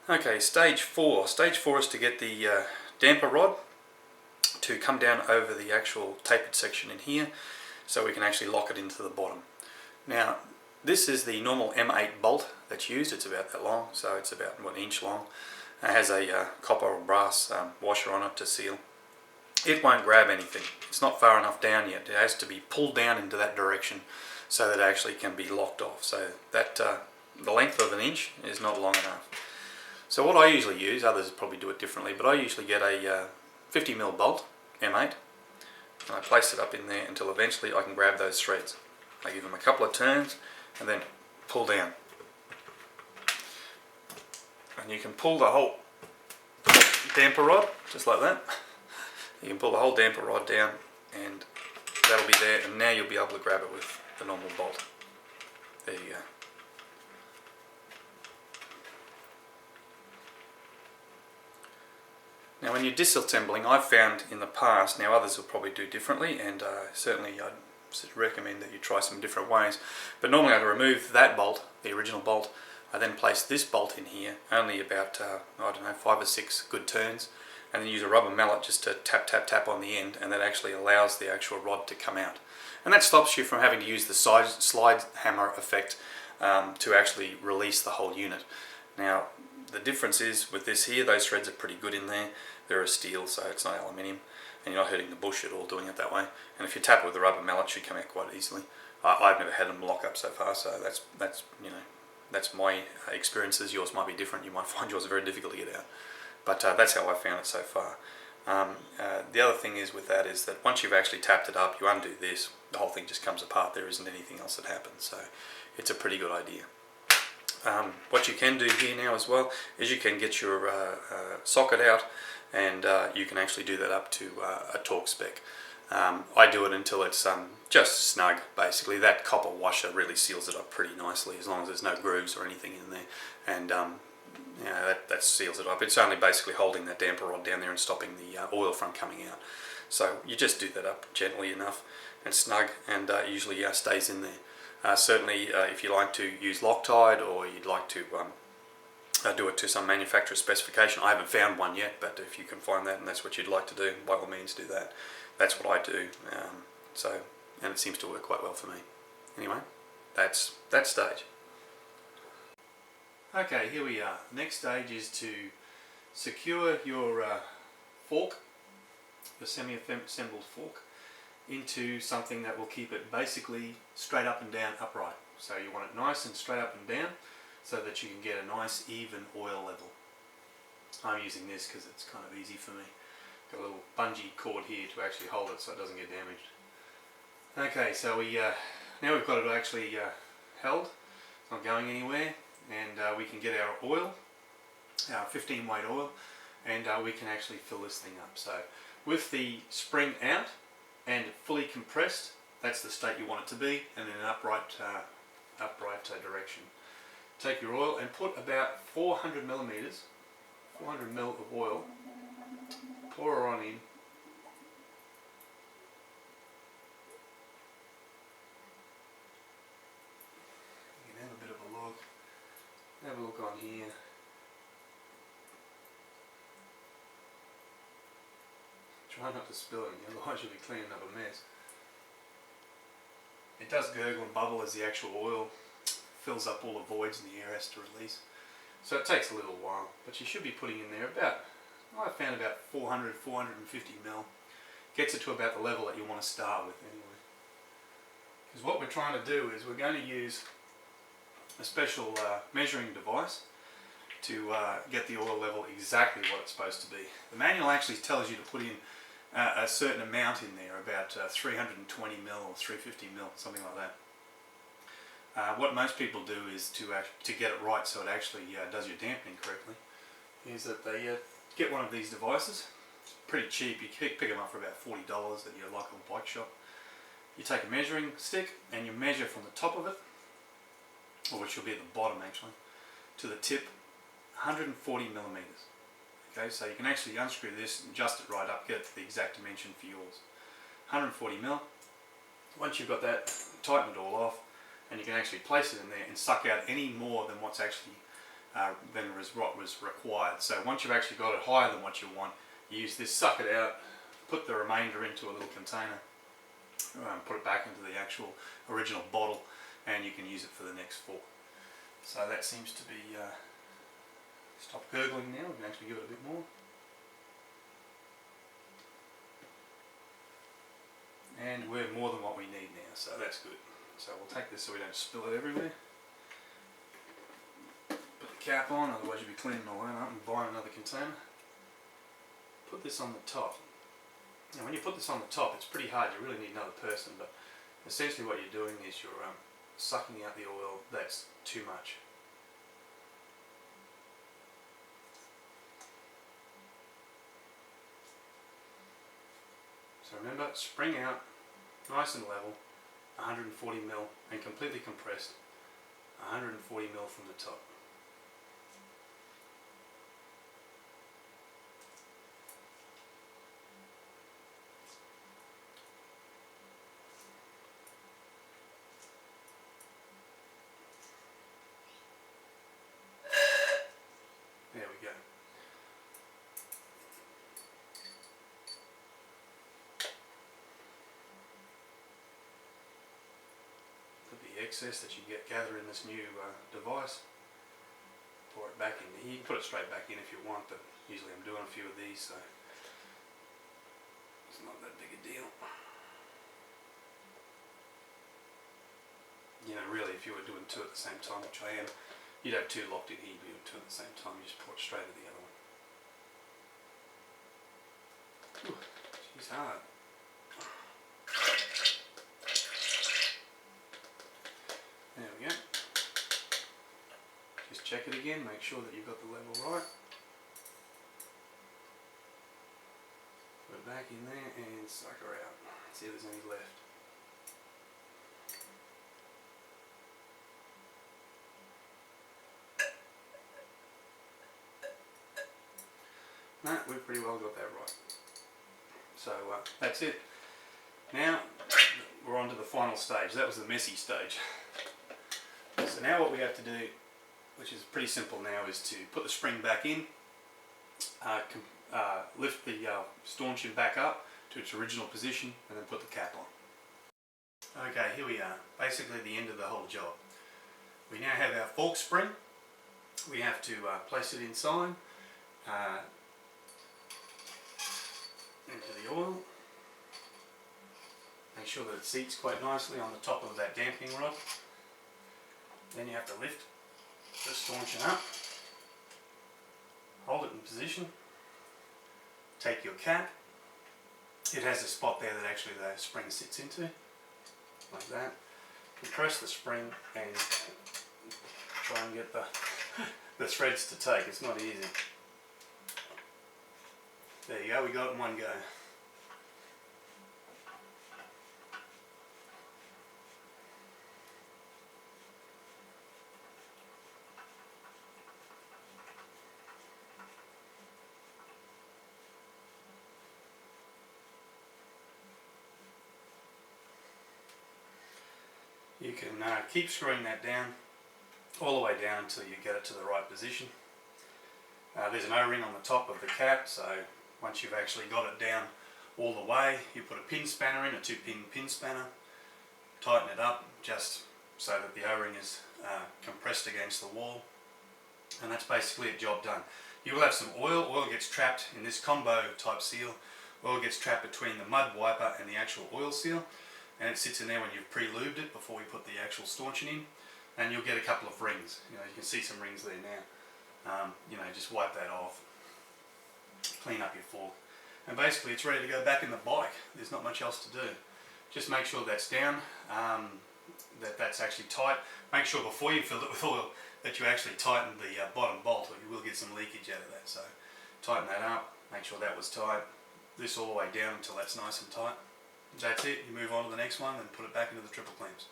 Okay, stage 4. Stage 4 is to get the damper rod to come down over the actual tapered section in here so we can actually lock it into the bottom. Now, this is the normal M8 bolt that's used. It's about that long, so it's about 1 inch long. It has a copper or brass washer on it to seal. It won't grab anything. It's not far enough down yet. It has to be pulled down into that direction so that it actually can be locked off. So that the length of 1 inch is not long enough. So what I usually use, others probably do it differently, but I usually get a 50mm bolt, M8, and I place it up in there until eventually I can grab those threads. I give them a couple of turns and then pull down. And you can pull the whole damper rod, just like that. You can pull the whole damper rod down and that'll be there, and now you'll be able to grab it with the normal bolt. There you go. Now when you're disassembling, I've found in the past, now others will probably do differently, and certainly I'd recommend that you try some different ways, but normally I'd remove that bolt, the original bolt. I then place this bolt in here, only about, I don't know, 5 or 6 good turns, and then use a rubber mallet just to tap tap tap on the end, and that actually allows the actual rod to come out. And that stops you from having to use the slide hammer effect to actually release the whole unit. Now the difference is with this here, those threads are pretty good in there. They're a steel, so it's not aluminium, and you're not hurting the bush at all doing it that way. And if you tap it with a rubber mallet, it should come out quite easily. I've never had them lock up so far, so that's you know, that's my experiences. Yours might be different. You might find yours very difficult to get out, but that's how I found it so far. The other thing is with that is that once you've actually tapped it up, you undo this, the whole thing just comes apart. There isn't anything else that happens, so it's a pretty good idea. What you can do here now as well is you can get your socket out, and you can actually do that up to a torque spec. I do it until it's just snug, basically. That copper washer really seals it up pretty nicely, as long as there's no grooves or anything in there, and you know, that seals it up. It's only basically holding that damper rod down there and stopping the oil from coming out. So you just do that up gently enough and snug, and usually stays in there. Certainly if you like to use Loctite, or you'd like to do it to some manufacturer specification. I haven't found one yet, but if you can find that and that's what you'd like to do, by all means do that. That's what I do, and it seems to work quite well for me. Anyway, that's that stage. Okay, here we are. Next stage is to secure your fork, your semi-assembled fork, into something that will keep it basically straight up and down upright. So you want it nice and straight up and down so that you can get a nice even oil level. I'm using this because it's kind of easy for me. Got a little bungee cord here to actually hold it so it doesn't get damaged. Okay, so now we've got it actually held, it's not going anywhere, and we can get our oil, our 15 weight oil, and we can actually fill this thing up. So with the spring out and fully compressed, that's the state you want it to be, and in an upright direction. Take your oil and put about 400 ml of oil, pour her on in. You can have a bit of a look. Have a look on here. Try not to spill it, otherwise you'll be cleaning up a mess. It does gurgle and bubble as the actual oil fills up all the voids and the air has to release. So it takes a little while, but you should be putting in there about, I found about 400, 450 ml. Gets it to about the level that you want to start with anyway. Because what we're trying to do is we're going to use a special measuring device to get the oil level exactly what it's supposed to be. The manual actually tells you to put in a certain amount in there, about 320 ml or 350 ml, something like that. What most people do is to get it right so it actually does your dampening correctly, is that they get one of these devices. It's pretty cheap, you pick them up for about $40 at your local bike shop. You take a measuring stick and you measure from the top of it, or which will be at the bottom actually, to the tip, 140 millimeters. Okay, so you can actually unscrew this and adjust it right up, get it to the exact dimension for yours. 140 mil. Once you've got that, tighten it all off, and you can actually place it in there and suck out any more than what's actually than what was required. So once you've actually got it higher than what you want, you use this, suck it out, put the remainder into a little container, put it back into the actual original bottle, and you can use it for the next 4. So that seems to be stop gurgling now. We can actually give it a bit more. And we're more than what we need now, so that's good. So we'll take this so we don't spill it everywhere. Put the cap on, otherwise you'll be cleaning all that up and buying another container. Put this on the top. Now when you put this on the top, it's pretty hard, you really need another person, but essentially what you're doing is you're sucking out the oil that's too much. So remember, spring out, nice and level, 140 ml and completely compressed, 140 ml from the top. There we go. Put the excess that you gather in this new device, pour it back in. You can put it straight back in if you want, but usually I'm doing a few of these, so it's not that big a deal. You know, really, if you were doing 2 at the same time, which I am, you'd have 2 locked in here, you'd be doing 2 at the same time, you just pour it straight to the other one. Ooh, she's hard. There we go. Just check it again, make sure that you've got the level right. Put it back in there and suck her out. See if there's any left. No, we've pretty well got that right. So that's it. Now we're on to the final stage. That was the messy stage. So now what we have to do, which is pretty simple now, is to put the spring back in, lift the stanchion back up to its original position, and then put the cap on. Okay, here we are, basically the end of the whole job. We now have our fork spring. We have to place it inside, into the oil. Make sure that it seats quite nicely on the top of that damping rod. Then you have to lift the stanchion up, hold it in position, take your cap. It has a spot there that actually the spring sits into, like that. Compress the spring and try and get the threads to take. It's not easy. There you go, we got it in one go. You can keep screwing that down all the way down until you get it to the right position. There's an O-ring on the top of the cap, so once you've actually got it down all the way, you put a pin spanner in, a 2-pin pin spanner, tighten it up just so that the O-ring is compressed against the wall, and that's basically a job done. You will have some oil. Oil gets trapped in this combo type seal. Oil gets trapped between the mud wiper and the actual oil seal, and it sits in there when you've pre-lubed it before we put the actual stanchion in, and you'll get a couple of rings. You know, you can see some rings there now. You know, just wipe that off, clean up your fork, and basically it's ready to go back in the bike. There's not much else to do. Just make sure that's down, that's actually tight. Make sure before you fill it with oil that you actually tighten the bottom bolt, or you will get some leakage out of that. So tighten that up, make sure that was tight. This all the way down until that's nice and tight. That's it. You move on to the next one and put it back into the triple clamps.